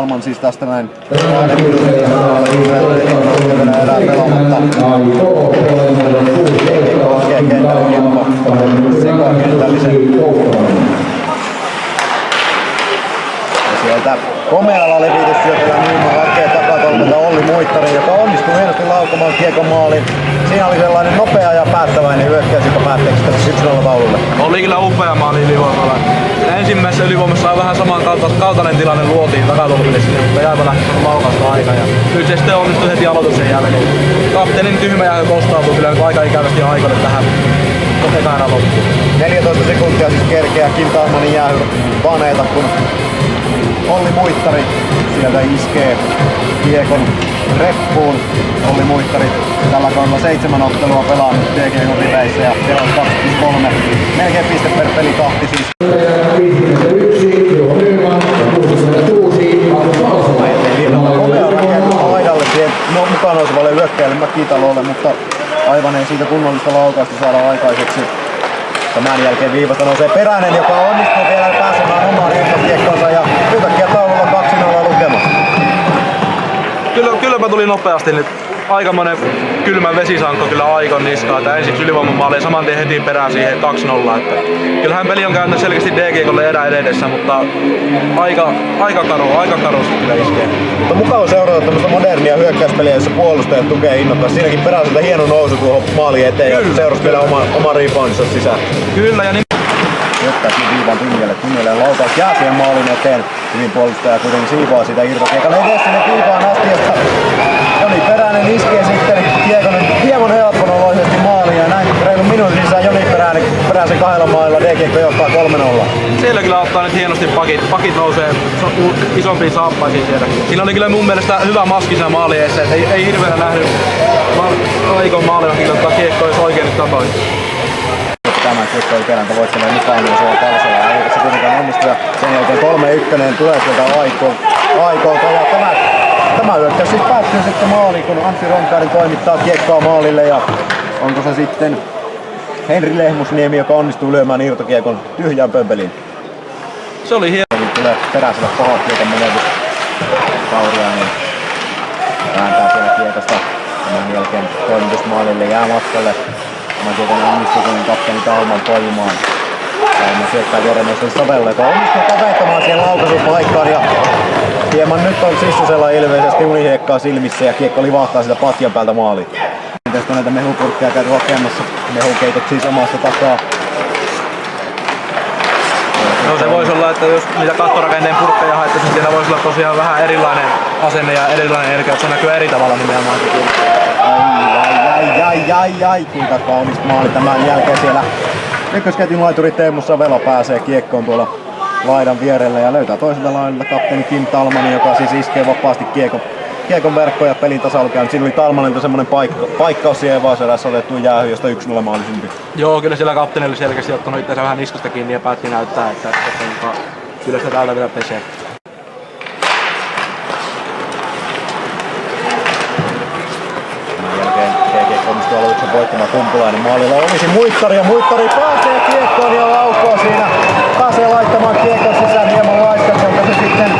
Alman siis tästä näin 2 minuutin erää pelaamatta. Hakee kentälle Kimmo sekakentällisen. Ja sieltä komealla levityssyötöllä Nyman hakee takatolmelta Olli Muittari, joka onnistui hienosti laukomaan kiekon maaliin. Siinä oli sellainen nopea ja päättäväinen hyökkäys, joka päätteeksi tästä 1-0 taululle. Oli kyllä upea maali ylivoimalla. Ensimmäisessä ylivoimassa vähän samankaltainen tilanne luotiin takatolmille sinne, mutta jääpä lähti laukausta aika. Ja nyt se sitten onnistui heti aloituksen jälkeen. Kapteenin tyhmä ja kostautui kyllä nyt aika ikävästi aikoille tähän ekana loppuun. 14 sekuntia siis kerkeä Kintaamanin jäähy paneeta, kun Olli Muittari sieltä iskee kiekon reppuun. Olli Muittari tällä kaudella 7 ottelua pelannut DG:n riveissä ja pelaa 23. Melkein piste per peli tahti siis. 51, Juho Nyman, 66, Markus Valsala. Komea rakennus laidalle siihen mukaan nousevalle hyökkäjälle Mäkitalolle, mutta aivan ei siitä kunnollista laukausta saada aikaiseksi. Tämän jälkeen viivasta nousee Peränen, joka onnistuu vielä pääsemään omaan irtokiekkonsa ja yhtäkkiä taululla 2-0 lukema. Kylläpä tuli nopeasti nyt. Aikamoinen kylmä vesisanko kyllä Aikon niskaa, että ensiksi ylivoiman maali ja saman tien heti perään siihen 2-0. Että kyllähän peli on käynyt selkeästi DG:lle erä edessä, mutta aika karusti kyllä iskee. Mutta mukava seurata tämmöistä modernia hyökkäyspeliä, jossa puolustajat tukee innokkaasti. Siinäkin Peräseltä hieno nousu tuohon maaliin eteen ja seurasi vielä oma reboundinsa sisään. Kyllä ja Jättäisi viivan Tyngelle laukaus jää siihen maalin eteen. Hyvin puolustaja kuitenkin siivoaa sitä irtokiekalla. Ei tee sinne viivaan asti, josta Joni Peränen iskee sitten kiekon hieman helpponoloisesti maaliin. Ja näin reilun minuutin sisään Joni Peräsen 2 maalilla DGK johtaa 3-0. Siellä kyllä ottaa nyt hienosti pakit nousee isompiin saappaisiin sieltä. Siinä oli kyllä mun mielestä hyvä maski siinä maali eessä, että ei hirveänä nähnyt Aikon maalivakin ottaa kiekkoa, jos oikein nyt katsoin. Tämän kiekko ei kerran voittelee mukaan, niin se on Kalsala. Ei se kuitenkaan onnistu ja sen jälkeen 3-1 tulee sieltä Aikolta. Ja tämä hyökkäys siis päättyy sitten maaliin, kun Anssi Ronkainen toimittaa kiekkoa maalille. Ja onko se sitten Henri Lehmusniemi, joka onnistuu lyömään irtokiekon tyhjään pömpeliin. Se oli hieno. Tulee Peräselle paha kiekon menetys. Kauriainen vääntää siellä kiekosta. Tämän jälkeen toimitus maalille jää matkalle. Tämä kiekon onnistuu, kun kapteeni Talman poimaan. Talman syöttää Jeremeselle Savelle, joka onnistuu kaventamaan siihen laukaisupaikkaan. Ja hieman nyt on Sissosella ilmeisesti unihiekkaa silmissä ja kiekko livahtaa sitä patjan päältä maaliin. Tästä on näitä mehupurkkeja käyty hakemassa. Mehukeitot siis omasta takaa. No se voisi olla, että jos niitä kattorakenteen purkkeja haettaisiin, niin siellä voisi olla tosiaan vähän erilainen asenne ja erilainen energia, että se näkyy eri tavalla nimenomaan. Ai, kuinka kaunis maali tämän jälkeen siellä. Ykkösketjun laituri Teemu Savela pääsee kiekkoon tuolla laidan vierelle ja löytää toiselta laidalta kapteeni Kim Talmani, joka siis iskee vapaasti kiekon verkkoon ja pelin tasaulukään. Siinä oli Talmanilta semmonen paikkaus siihen Vaaserässä otettu jäähy, josta 1-0 maali syntyi. Joo, kyllä siellä kapteeni oli selkeästi ottanut itseänsä vähän niskasta kiinni ja päätti näyttää, että kyllä sitä täältä vielä pesee. Onnistuu aloituksen voittamaan Kumpulainen. Maalilla olisi Muittari ja Muittari pääsee kiekkoon ja laukoo siinä. Pääsee laittamaan kiekon sisään hieman laiskasti, onko se sitten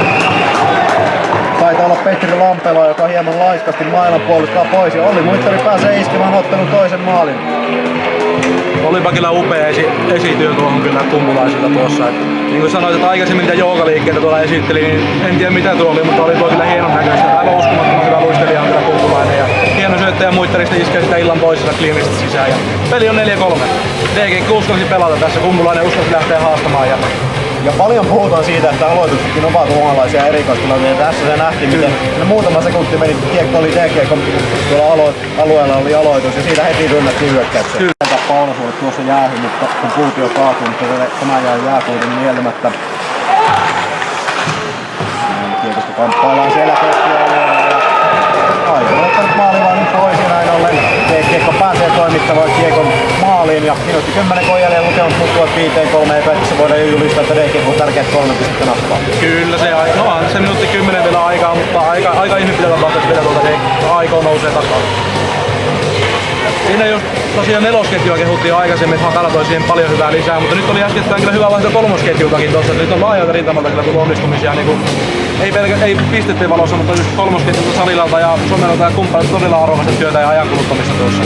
taitaa olla Petri Lampela, joka hieman laiskasti mailan puolustaa pois ja Olli Muittari pääsee iskemään ottelun toisen maalin. Olipa kyllä upea esityö tuohon kyllä Kumpulaisilta tuossa. Niin kuin sanoit, että aikaisemmin mitä joogaliikkeitä tuolla esitteli, niin en tiedä mitä tuo oli, mutta oli tuo kyllä hienon näköistä. Aivan uskomattoman hyvä luistelija on kyllä Kumpulainen. Ja hieno syöttäjä Muittarista iskee sitä illan toisella kliinistä sisään. Ja peli on 4-3. DG uskalsi pelata tässä, Kumpulainen uskalsi lähteä haastamaan. Ja paljon puhutaan siitä, että aloituksetkin ovat omanlaisia erikoistilanteita. Tässä se nähtiin, miten muutama sekunti meni, kiekko oli DG, kun tuolla alueella oli aloitus ja siitä heti rynnättiin hyökkäykseen. Paulasuolle tuossa jäähy, mutta kun Puutio kaatuu, mutta tämä jää kuitenkin nielmättä. Kiekosta kamppaillaan siellä keskialueella ja Aika on ottanut maalivahden pois ja näin ollen kiekko pääsee toimittamaan kiekon maaliin ja minuutti 10 kun jälleen lukemat muuttuvat 5-3 ja kaikissa voidaan jo julistaa, että DG on tärkeät 3 pistettä nappaa. Kyllä se minuutti 10 vielä aikaa, mutta aika ihme pitää tapahtua, että vielä tuolta Aiko nousee takaa. Siinä just tosiaan nelosketjua kehuttiin aikaisemmin, että Hakala toi siihen paljon hyvää lisää, mutta nyt oli äskettäin kyllä hyvä vaihto kolmosketjultakin tuossa. Nyt on laajalta rintamalta kyllä tullut onnistumisia niin ei pistettiin valossa, mutta just kolmosketjulta Salilalta ja Somelolta ja kumppanilta todella arvokasta työtä ja ajankuluttamista tuossa.